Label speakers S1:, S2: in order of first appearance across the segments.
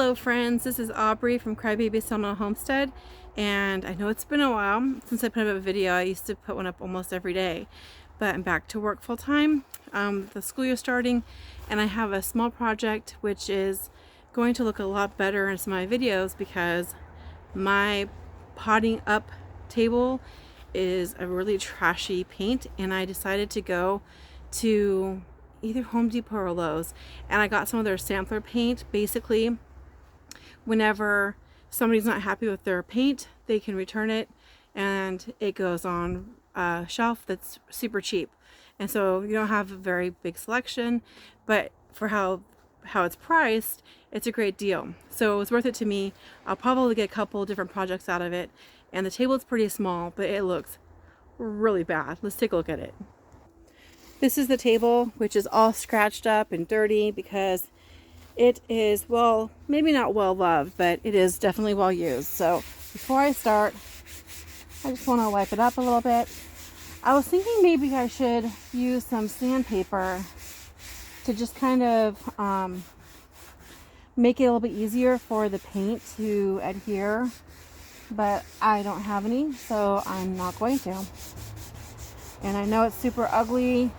S1: Hello friends, this is Aubrey from Crybaby Selma Homestead, and I know it's been a while since I put up a video. I used to put one up almost every day, but I'm back to work full time. The school year starting, and I have a small project which is going to look a lot better in some of my videos because my potting up table is a really trashy paint, and I decided to go to either Home Depot or Lowe's, and I got some of their sampler paint. Basically, whenever somebody's not happy with their paint, they can return it and it goes on a shelf that's super cheap. And so you don't have a very big selection, but for how it's priced, it's a great deal. So it was worth it to me. I'll probably get a couple different projects out of it, and the table is pretty small, but it looks really bad. Let's take a look at it. This is the table, which is all scratched up and dirty because it is, well, maybe not well loved, but it is definitely well used. So before I start, I just want to wipe it up a little bit. I was thinking maybe I should use some sandpaper to just kind of make it a little bit easier for the paint to adhere, but I don't have any, so I'm not going to. And I know it's super ugly.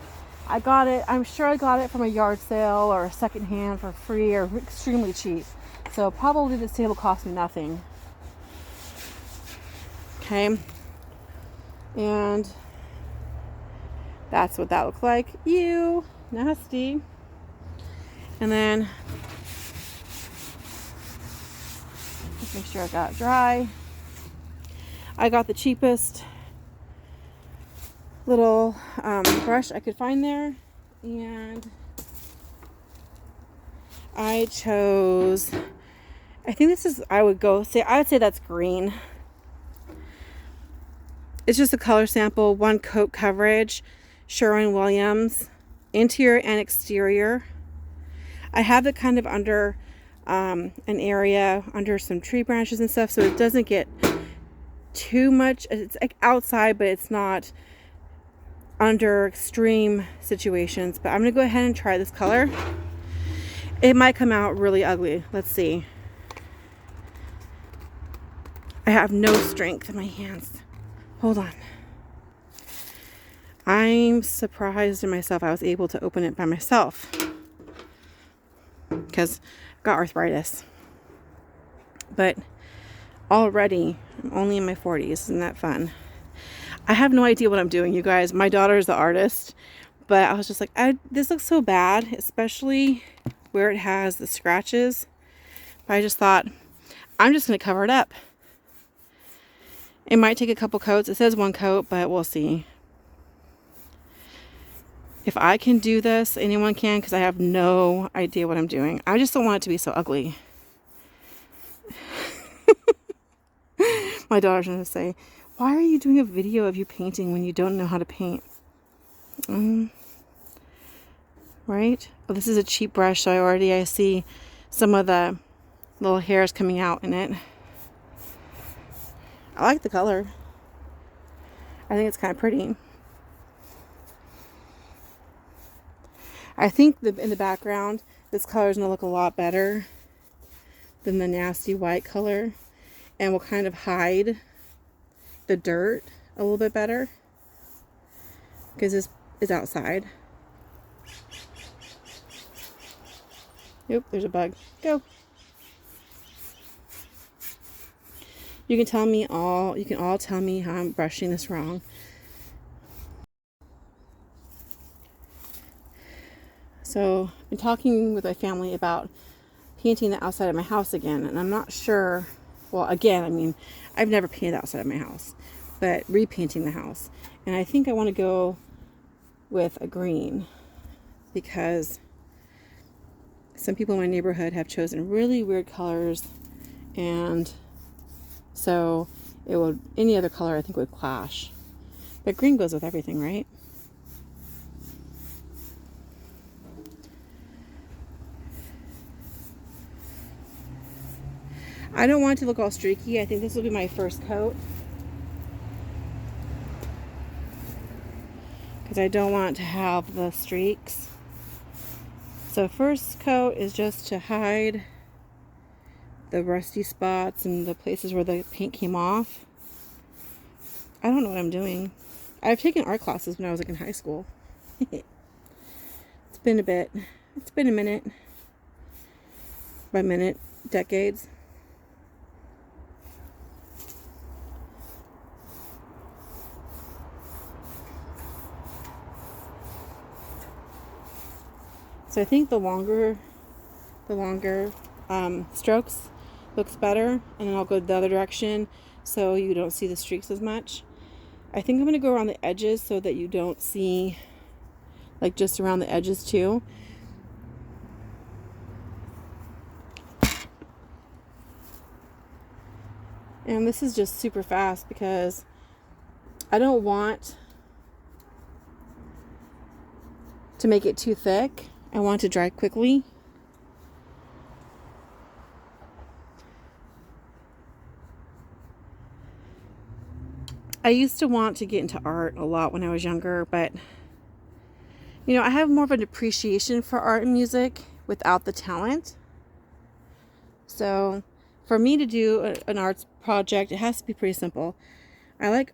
S1: I got it, I'm sure I got it from a yard sale or a secondhand for free or extremely cheap. So probably this table cost me nothing. Okay. And that's what that looks like. Ew, nasty. And then just make sure I got it dry. I got the cheapest little brush I could find there, and I chose, I think this is, I would say that's green. It's just a color sample, one coat coverage, Sherwin-Williams, interior and exterior. I have it kind of under an area under some tree branches and stuff, so it doesn't get too much. It's like outside, but it's not under extreme situations. But I'm gonna go ahead and try this color. It might come out really ugly. Let's see. I have no strength in my hands. Hold on. I'm surprised in myself I was able to open it by myself because I got arthritis. But already I'm only in my 40s. Isn't that fun? I have no idea what I'm doing, you guys. My daughter is the artist, but I was just like, this looks so bad, especially where it has the scratches. But I just thought, I'm just going to cover it up. It might take a couple coats. It says one coat, but we'll see. If I can do this, anyone can, because I have no idea what I'm doing. I just don't want it to be so ugly. My daughter's going to say, why are you doing a video of you painting when you don't know how to paint? Right? Oh, this is a cheap brush, so I see some of the little hairs coming out in it. I like the color. I think it's kind of pretty. I think in the background, this color is going to look a lot better than the nasty white color, and will kind of hide the dirt a little bit better because this is outside. Oop, there's a bug. Go. You can all tell me how I'm brushing this wrong. So I've been talking with my family about painting the outside of my house again, and I'm not sure. Well, again, I mean, I've never painted outside of my house, but repainting the house. And I think I want to go with a green because some people in my neighborhood have chosen really weird colors, and so any other color I think would clash. But green goes with everything, right? I don't want it to look all streaky. I think this will be my first coat because I don't want to have the streaks. So first coat is just to hide the rusty spots and the places where the paint came off. I don't know what I'm doing. I've taken art classes when I was like in high school. It's been a bit. It's been a minute. By minute, decades. So I think the longer strokes looks better, and then I'll go the other direction so you don't see the streaks as much. I think I'm going to go around the edges so that you don't see, like, just around the edges too. And this is just super fast because I don't want to make it too thick. I want it to dry quickly. I used to want to get into art a lot when I was younger, but you know, I have more of an appreciation for art and music without the talent. So for me to do an arts project, it has to be pretty simple. I like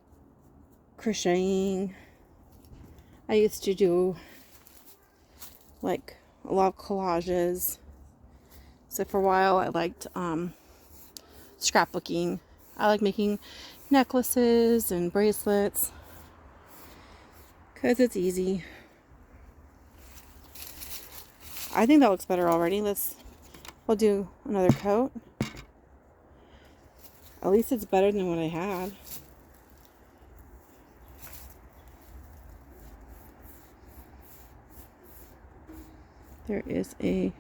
S1: crocheting. I used to do like a lot of collages. So for a while I liked scrapbooking. I like making necklaces and bracelets because it's easy. I think that looks better already. We'll do another coat. At least it's better than what I had. There is a...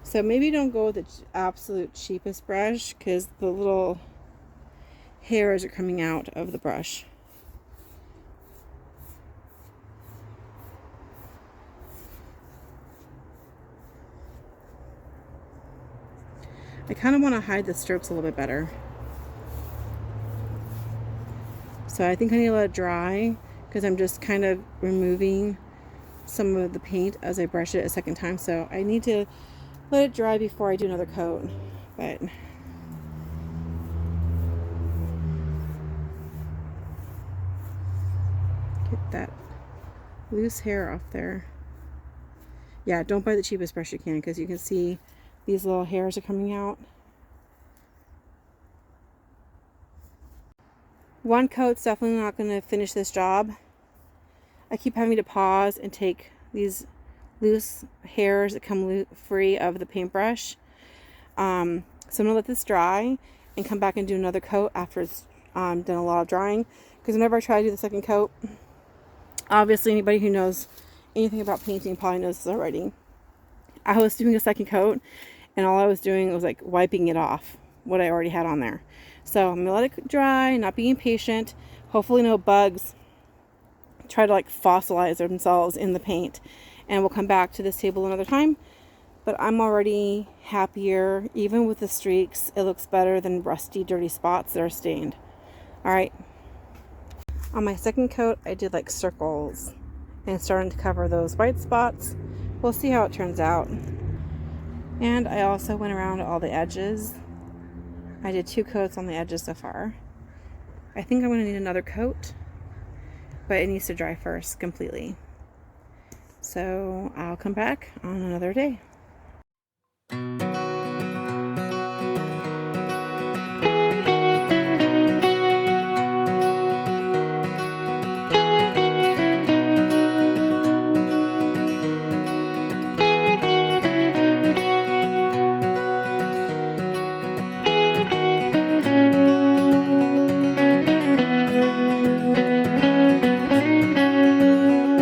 S1: So maybe don't go with the absolute cheapest brush because the little hairs are coming out of the brush. I kind of want to hide the strokes a little bit better. So I think I need to let it dry because I'm just kind of removing some of the paint as I brush it a second time. So I need to let it dry before I do another coat. But get that loose hair off there. Yeah, don't buy the cheapest brush you can because you can see these little hairs are coming out. One coat's definitely not going to finish this job. I keep having to pause and take these loose hairs that come free of the paintbrush. So I'm going to let this dry and come back and do another coat after it's done a lot of drying. Because whenever I try to do the second coat, obviously anybody who knows anything about painting probably knows this already. I was doing a second coat and all I was doing was like wiping it off, what I already had on there. So I'm going to let it dry, not be impatient. Hopefully no bugs try to like fossilize themselves in the paint. And we'll come back to this table another time. But I'm already happier. Even with the streaks, it looks better than rusty, dirty spots that are stained. Alright. On my second coat, I did like circles and starting to cover those white spots. We'll see how it turns out. And I also went around all the edges. I did 2 coats on the edges so far. I think I'm going to need another coat, but it needs to dry first completely. So I'll come back on another day.